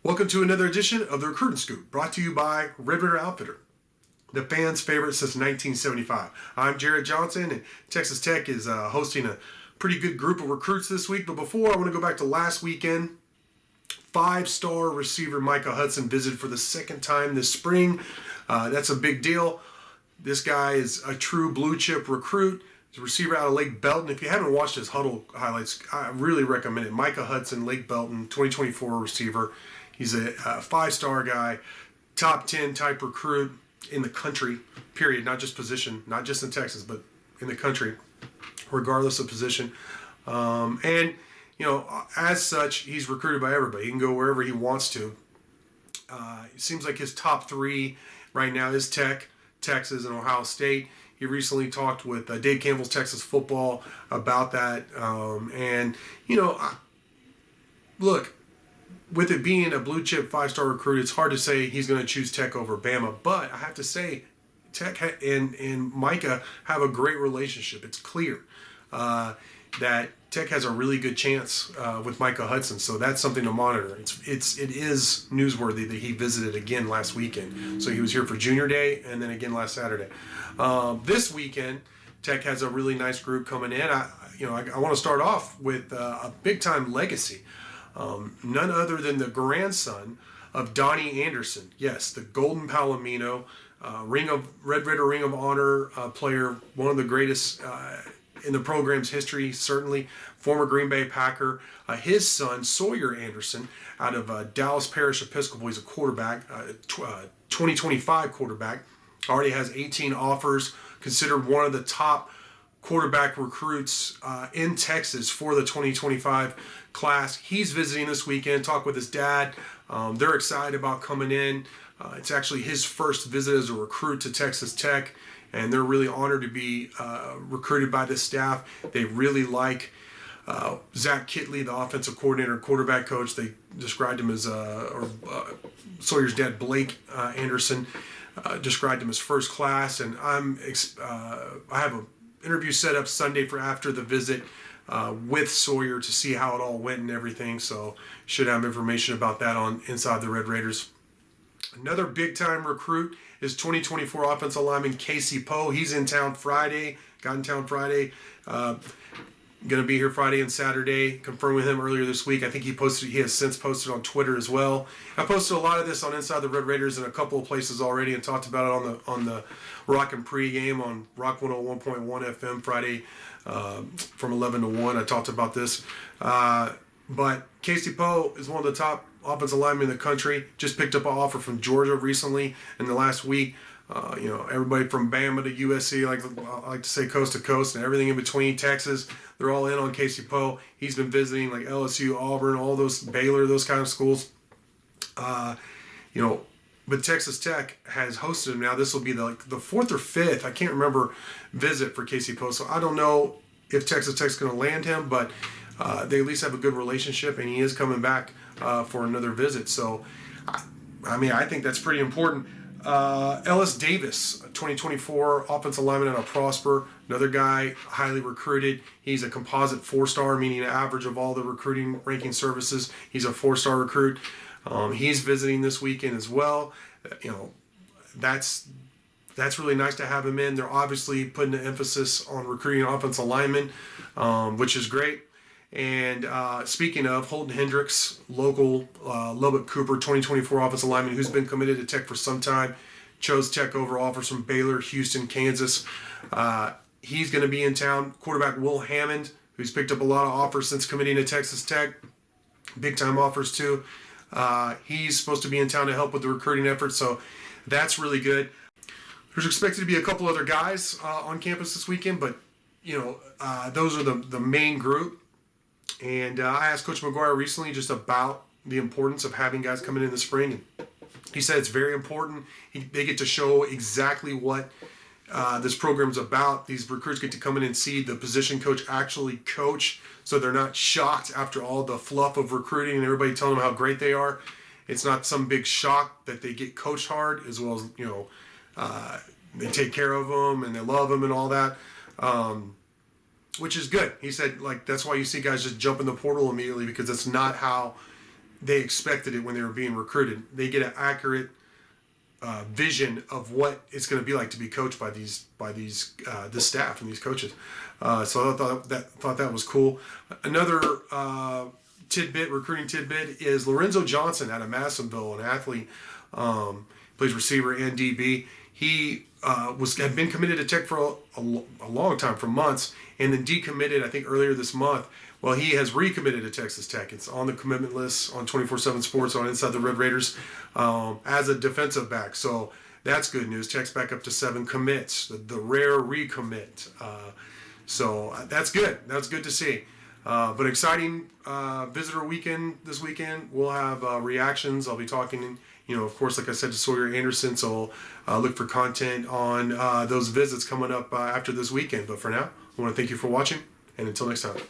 Welcome to another edition of the Recruiting Scoop, brought to you by Red River Outfitter, the fans' favorite since 1975. I'm Jared Johnson, and Texas Tech is hosting a pretty good group of recruits this week. But before, I want to go back to last weekend. Five-star receiver Micah Hudson visited for the second time this spring. That's a big deal. This guy is a true blue-chip recruit. He's a receiver out of Lake Belton. If you haven't watched his huddle highlights, I really recommend it. Micah Hudson, Lake Belton, 2024 receiver. He's a five-star guy, top 10 type recruit in the country, period. Not just position, not just in Texas, but in the country, regardless of position. And, you know, as such, he's recruited by everybody. He can go wherever he wants to. It seems like his top three right now is Tech, Texas, and Ohio State. He recently talked with Dave Campbell's Texas Football about that. And, you know, look, with it being a blue chip five-star recruit, it's hard to say he's going to choose Tech over Bama. But I have to say, Tech and Micah have a great relationship. It's clear that Tech has a really good chance with Micah Hudson, so that's something to monitor. It is newsworthy that he visited again last weekend. So he was here for Junior Day and then again last Saturday. This weekend, Tech has a really nice group coming in. I want to start off with a big-time legacy. None other than the grandson of Donnie Anderson. Yes, the Golden Palomino, Red Ritter Ring of Honor player, one of the greatest in the program's history, certainly. Former Green Bay Packer. His son, Sawyer Anderson, out of Dallas Parish Episcopal. He's a quarterback, 2025 quarterback. Already has 18 offers, considered one of the top quarterback recruits in Texas for the 2025 class. He's visiting this weekend, talk with his dad. They're excited about coming in. It's actually his first visit as a recruit to Texas Tech, and they're really honored to be recruited by this staff. They really like Zach Kitley, the offensive coordinator and quarterback coach. They described him as, Sawyer's dad, Blake Anderson, described him as first class, and I have an interview set up Sunday for after the visit with Sawyer to see how it all went and everything. So should have information about that on Inside the Red Raiders. Another big-time recruit is 2024 offensive lineman Casey Poe. He's in town Friday. Got in town Friday. Going to be here Friday and Saturday. Confirmed with him earlier this week. I think he has since posted on Twitter as well. I posted a lot of this on Inside the Red Raiders in a couple of places already and talked about it on the Rock and Pregame on Rock 101.1 FM Friday from 11 to 1. I talked about this. But Casey Poe is one of the top offensive linemen in the country. Just picked up an offer from Georgia recently in the last week. Everybody from Bama to USC, I like to say coast to coast, and everything in between, Texas, they're all in on Casey Poe. He's been visiting like LSU, Auburn, all those, Baylor, those kind of schools. But Texas Tech has hosted him now. This will be the fourth or fifth, I can't remember, visit for Casey Poe. So I don't know if Texas Tech's going to land him, but they at least have a good relationship, and he is coming back for another visit. So, I think that's pretty important. Ellis Davis, 2024 offensive lineman out of Prosper, another guy highly recruited. He's a composite 4-star, meaning an average of all the recruiting ranking services. He's a 4-star recruit. He's visiting this weekend as well. That's really nice to have him in. They're obviously putting an emphasis on recruiting offensive linemen, which is great. And speaking of, Holton Hendricks, local Lubbock Cooper 2024 offensive lineman who's been committed to Tech for some time, chose Tech over offers from Baylor, Houston, Kansas. He's going to be in town. Quarterback Will Hammond, who's picked up a lot of offers since committing to Texas Tech, big-time offers too. He's supposed to be in town to help with the recruiting effort, so that's really good. There's expected to be a couple other guys on campus this weekend, but those are the main group. And I asked Coach McGuire recently just about the importance of having guys coming in the spring. And he said it's very important. They get to show exactly what this program's about. These recruits get to come in and see the position coach actually coach, so they're not shocked after all the fluff of recruiting and everybody telling them how great they are. It's not some big shock that they get coached hard, as well as, they take care of them and they love them and all that. Which is good. He said, that's why you see guys just jump in the portal immediately, because that's not how they expected it when they were being recruited. They get an accurate vision of what it's going to be like to be coached by these this staff and these coaches. So I thought that was cool. Another recruiting tidbit is Lorenzo Johnson out of Madisonville, an athlete, plays receiver and DB. He had been committed to Tech for a long time, for months, and then decommitted, I think, earlier this month. Well, he has recommitted to Texas Tech. It's on the commitment list on 24/7 Sports on Inside the Red Raiders as a defensive back. So that's good news. Tech's back up to 7 commits, the rare recommit. So that's good. That's good to see. But exciting visitor weekend this weekend. We'll have reactions. I'll be talking, of course, like I said, to Sawyer Anderson. So look for content on those visits coming up after this weekend. But for now, I want to thank you for watching, and until next time.